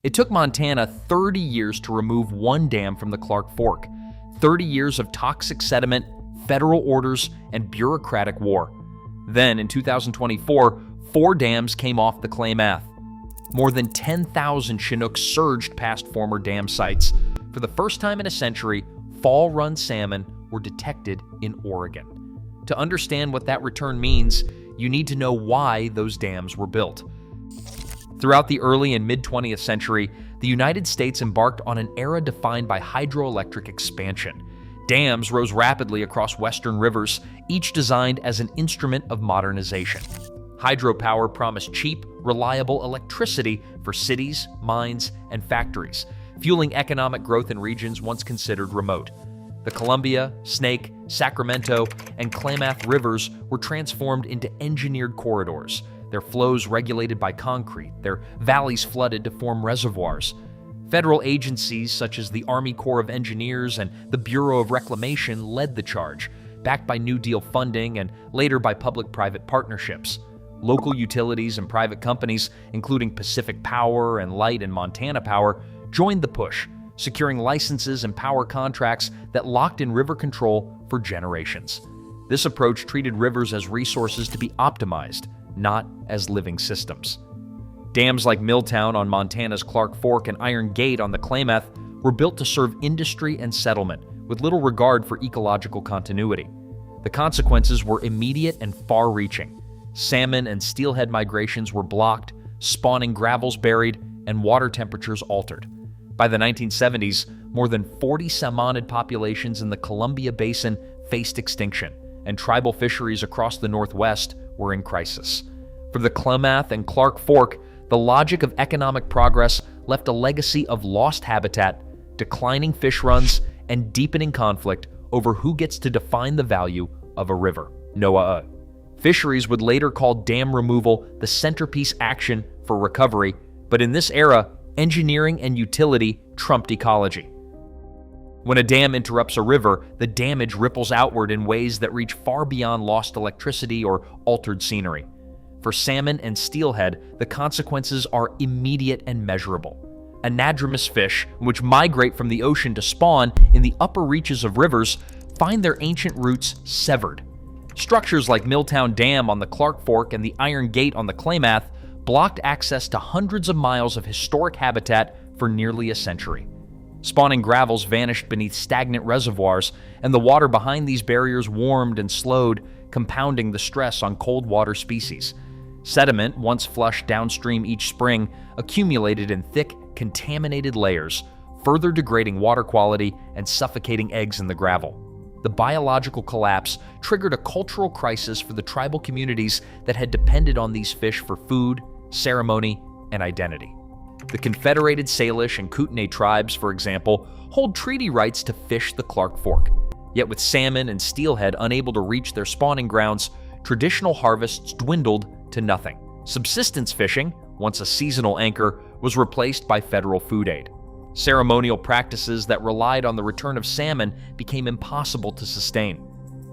It took Montana 30 years to remove one dam from the Clark Fork, 30 years of toxic sediment, federal orders, and bureaucratic war. Then, in 2024, 4 dams came off the Klamath. More than 10,000 Chinooks surged past former dam sites. For the first time in a century, fall-run salmon were detected in Oregon. To understand what that return means, you need to know why those dams were built. Throughout the early and mid-20th century, the United States embarked on an era defined by hydroelectric expansion. Dams rose rapidly across western rivers, each designed as an instrument of modernization. Hydropower promised cheap, reliable electricity for cities, mines, and factories, fueling economic growth in regions once considered remote. The Columbia, Snake, Sacramento, and Klamath rivers were transformed into engineered corridors, their flows regulated by concrete, their valleys flooded to form reservoirs. Federal agencies such as the Army Corps of Engineers and the Bureau of Reclamation led the charge, backed by New Deal funding and later by public-private partnerships. Local utilities and private companies, including Pacific Power and Light and Montana Power, joined the push, securing licenses and power contracts that locked in river control for generations. This approach treated rivers as resources to be optimized, not as living systems. Dams like Milltown on Montana's Clark Fork and Iron Gate on the Klamath were built to serve industry and settlement, with little regard for ecological continuity. The consequences were immediate and far-reaching. Salmon and steelhead migrations were blocked, spawning gravels buried, and water temperatures altered. By the 1970s, more than 40 salmonid populations in the Columbia Basin faced extinction, and tribal fisheries across the Northwest were in crisis. For the Klamath and Clark Fork, the logic of economic progress left a legacy of lost habitat, declining fish runs, and deepening conflict over who gets to define the value of a river. Noah. Fisheries would later call dam removal the centerpiece action for recovery, but in this era, engineering and utility trumped ecology. When a dam interrupts a river, the damage ripples outward in ways that reach far beyond lost electricity or altered scenery. For salmon and steelhead, the consequences are immediate and measurable. Anadromous fish, which migrate from the ocean to spawn in the upper reaches of rivers, find their ancient roots severed. Structures like Milltown Dam on the Clark Fork and the Iron Gate on the Klamath blocked access to hundreds of miles of historic habitat for nearly a century. Spawning gravels vanished beneath stagnant reservoirs, and the water behind these barriers warmed and slowed, compounding the stress on cold water species. Sediment, once flushed downstream each spring, accumulated in thick, contaminated layers, further degrading water quality and suffocating eggs in the gravel. The biological collapse triggered a cultural crisis for the tribal communities that had depended on these fish for food, ceremony, and identity. The Confederated Salish and Kootenai tribes, for example, hold treaty rights to fish the Clark Fork. Yet with salmon and steelhead unable to reach their spawning grounds, traditional harvests dwindled to nothing. Subsistence fishing, once a seasonal anchor, was replaced by federal food aid. Ceremonial practices that relied on the return of salmon became impossible to sustain.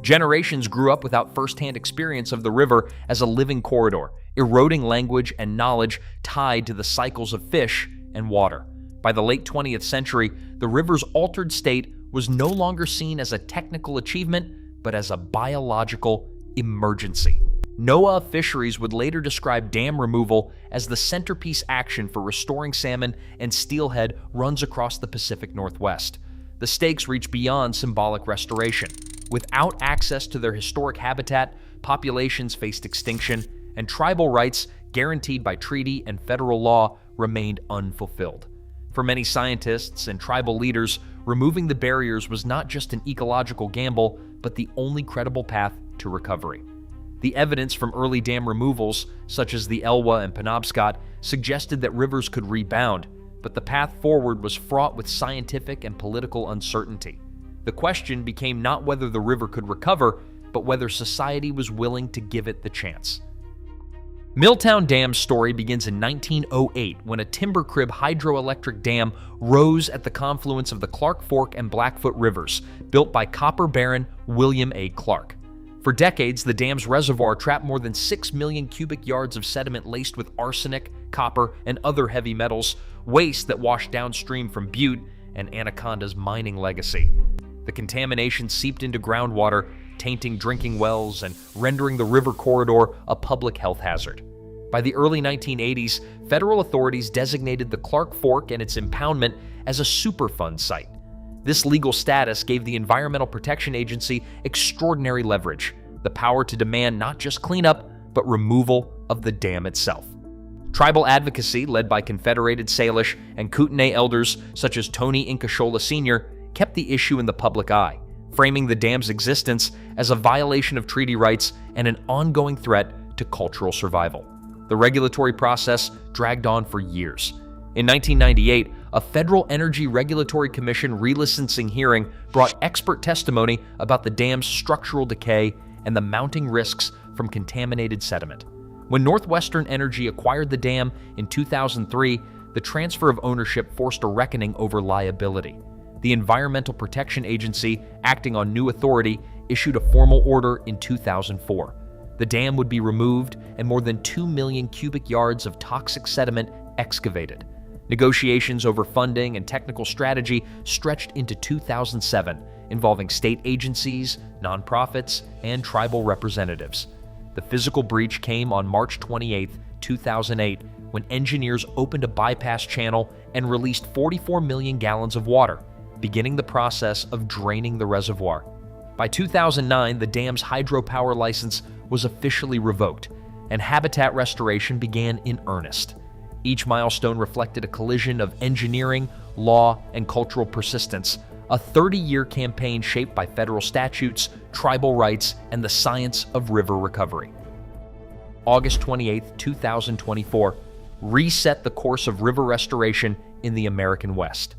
Generations grew up without first-hand experience of the river as a living corridor, eroding language and knowledge tied to the cycles of fish and water. By the late 20th century, the river's altered state was no longer seen as a technical achievement, but as a biological emergency. Noah Fisheries would later describe dam removal as the centerpiece action for restoring salmon and steelhead runs across the Pacific Northwest. The stakes reach beyond symbolic restoration. Without access to their historic habitat, populations faced extinction, and tribal rights, guaranteed by treaty and federal law, remained unfulfilled. For many scientists and tribal leaders, removing the barriers was not just an ecological gamble, but the only credible path to recovery. The evidence from early dam removals, such as the Elwha and Penobscot, suggested that rivers could rebound, but the path forward was fraught with scientific and political uncertainty. The question became not whether the river could recover, but whether society was willing to give it the chance. Milltown Dam's story begins in 1908 when a timber crib hydroelectric dam rose at the confluence of the Clark Fork and Blackfoot rivers, built by copper baron William A. Clark. For decades, the dam's reservoir trapped more than 6 million cubic yards of sediment laced with arsenic, copper, and other heavy metals, waste that washed downstream from Butte, and Anaconda's mining legacy. The contamination seeped into groundwater, tainting drinking wells and rendering the river corridor a public health hazard. By the early 1980s, federal authorities designated the Clark Fork and its impoundment as a Superfund site. This legal status gave the Environmental Protection Agency extraordinary leverage, the power to demand not just cleanup, but removal of the dam itself. Tribal advocacy, led by Confederated Salish and Kootenai elders such as Tony Incashola Sr., kept the issue in the public eye, framing the dam's existence as a violation of treaty rights and an ongoing threat to cultural survival. The regulatory process dragged on for years. In 1998, a Federal Energy Regulatory Commission relicensing hearing brought expert testimony about the dam's structural decay and the mounting risks from contaminated sediment. When Northwestern Energy acquired the dam in 2003, the transfer of ownership forced a reckoning over liability. The Environmental Protection Agency, acting on new authority, issued a formal order in 2004. The dam would be removed and more than 2 million cubic yards of toxic sediment excavated. Negotiations over funding and technical strategy stretched into 2007, involving state agencies, nonprofits, and tribal representatives. The physical breach came on March 28, 2008, when engineers opened a bypass channel and released 44 million gallons of water, beginning the process of draining the reservoir. By 2009, the dam's hydropower license was officially revoked, and habitat restoration began in earnest. Each milestone reflected a collision of engineering, law, and cultural persistence, a 30-year campaign shaped by federal statutes, tribal rights, and the science of river recovery. August 28, 2024, reset the course of river restoration in the American West.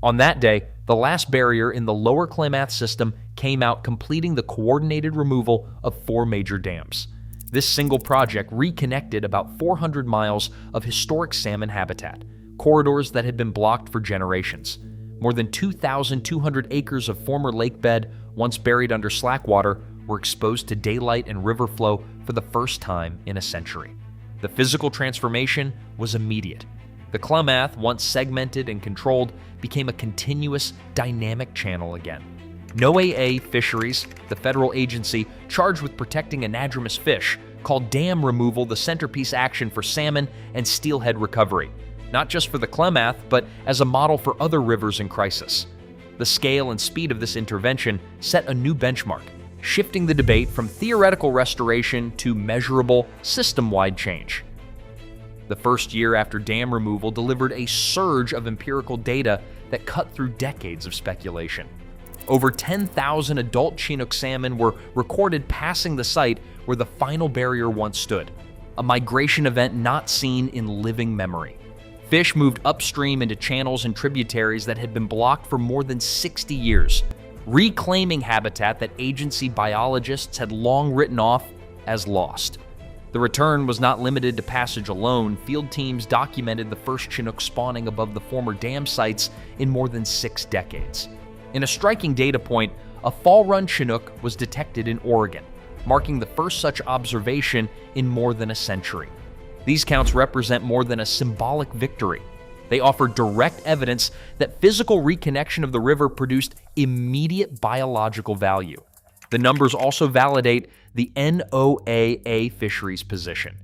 On that day, the last barrier in the lower Klamath system came out, completing the coordinated removal of 4 major dams. This single project reconnected about 400 miles of historic salmon habitat, corridors that had been blocked for generations. More than 2,200 acres of former lake bed, once buried under slack water, were exposed to daylight and river flow for the first time in a century. The physical transformation was immediate. The Klamath, once segmented and controlled, became a continuous, dynamic channel again. NOAA Fisheries, the federal agency charged with protecting anadromous fish, called dam removal the centerpiece action for salmon and steelhead recovery, not just for the Klamath, but as a model for other rivers in crisis. The scale and speed of this intervention set a new benchmark, shifting the debate from theoretical restoration to measurable, system-wide change. The first year after dam removal delivered a surge of empirical data that cut through decades of speculation. Over 10,000 adult Chinook salmon were recorded passing the site where the final barrier once stood, a migration event not seen in living memory. Fish moved upstream into channels and tributaries that had been blocked for more than 60 years, reclaiming habitat that agency biologists had long written off as lost. The return was not limited to passage alone. Field teams documented the first Chinook spawning above the former dam sites in more than 6 decades. In a striking data point, a fall-run Chinook was detected in Oregon, marking the first such observation in more than a century. These counts represent more than a symbolic victory. They offer direct evidence that physical reconnection of the river produced immediate biological value. The numbers also validate the NOAA fisheries position.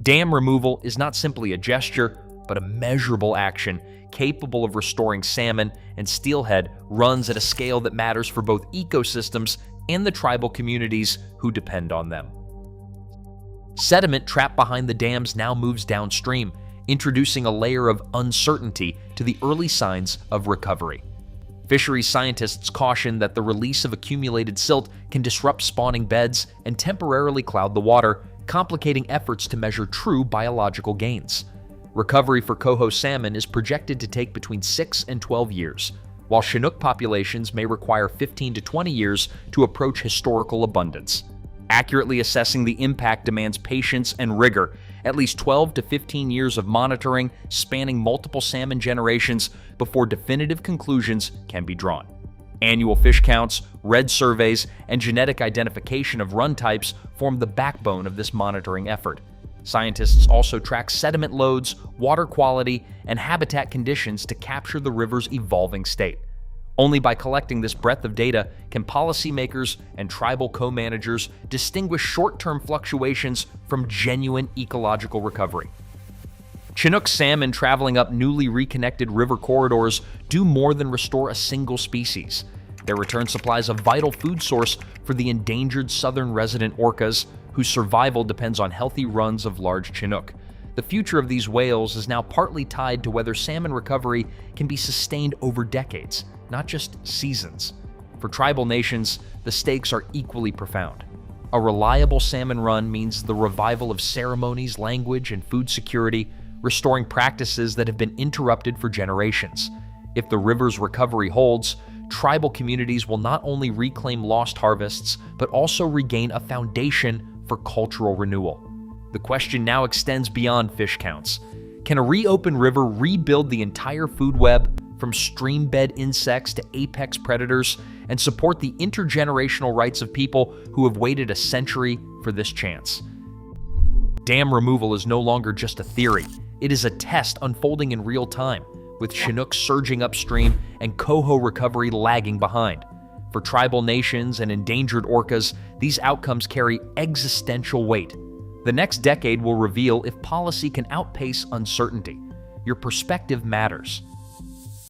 Dam removal is not simply a gesture, but a measurable action capable of restoring salmon and steelhead runs at a scale that matters for both ecosystems and the tribal communities who depend on them. Sediment trapped behind the dams now moves downstream, introducing a layer of uncertainty to the early signs of recovery. Fisheries scientists caution that the release of accumulated silt can disrupt spawning beds and temporarily cloud the water, complicating efforts to measure true biological gains. Recovery for coho salmon is projected to take between 6 and 12 years, while Chinook populations may require 15 to 20 years to approach historical abundance. Accurately assessing the impact demands patience and rigor, at least 12 to 15 years of monitoring spanning multiple salmon generations before definitive conclusions can be drawn. Annual fish counts, red surveys, and genetic identification of run types form the backbone of this monitoring effort. Scientists also track sediment loads, water quality, and habitat conditions to capture the river's evolving state. Only by collecting this breadth of data can policymakers and tribal co-managers distinguish short-term fluctuations from genuine ecological recovery. Chinook salmon traveling up newly reconnected river corridors do more than restore a single species. Their return supplies a vital food source for the endangered southern resident orcas, whose survival depends on healthy runs of large Chinook. The future of these whales is now partly tied to whether salmon recovery can be sustained over decades, not just seasons. For tribal nations, the stakes are equally profound. A reliable salmon run means the revival of ceremonies, language, and food security, restoring practices that have been interrupted for generations. If the river's recovery holds, tribal communities will not only reclaim lost harvests, but also regain a foundation for cultural renewal. The question now extends beyond fish counts. Can a reopened river rebuild the entire food web, from stream bed insects to apex predators, and support the intergenerational rights of people who have waited a century for this chance? Dam removal is no longer just a theory. It is a test unfolding in real time, with Chinook surging upstream and coho recovery lagging behind. For tribal nations and endangered orcas, these outcomes carry existential weight. The next decade will reveal if policy can outpace uncertainty. Your perspective matters.